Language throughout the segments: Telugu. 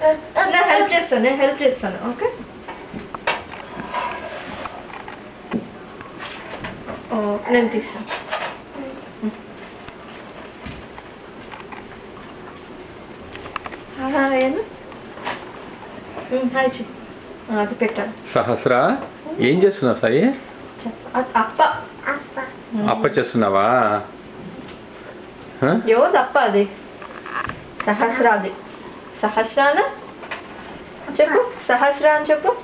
నేను హెల్ప్ చేస్తాను ఓకే. నేను తీస్తాను. హాయ్ చెయ్యి. అది పెట్టాను. సహస్ర ఏం చేస్తున్నావు సాయి? అప్ప అప్ప చేస్తున్నావా? ఎవరు అప్ప? అది సహస్ర. అది సహస్రాన చెప్పు. సహస్ర అని చెప్పు.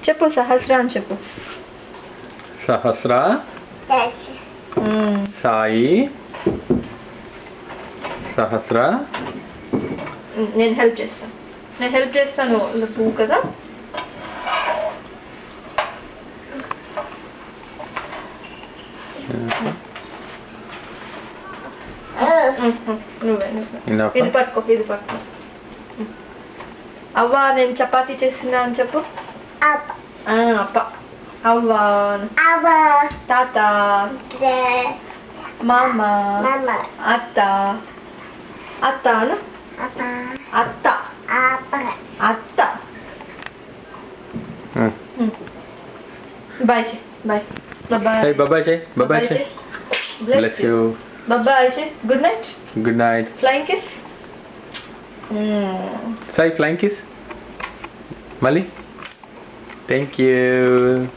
చెప్పు సహస్ర అని చెప్పు. సహస్ర సాయి సహస్ర. నేను హెల్ప్ చేస్తాను. పువ్వు కదా. నువ్వే ఇది పట్టుకో. అవ్వా నేను చపాతీ చేస్తున్నా అని చెప్పు. అప్ప. అవ్వా తాత మామ అత్త అను. అత్త బాయ్ చెయ్. Bye bye. బాబాయ్ చెయ్. బాబాయ్ చెయ్. Bless you. బాయ్ చెయ్. Good night. Good night. Flying kiss. Sai flying kiss మళ్ళీ. Thank you.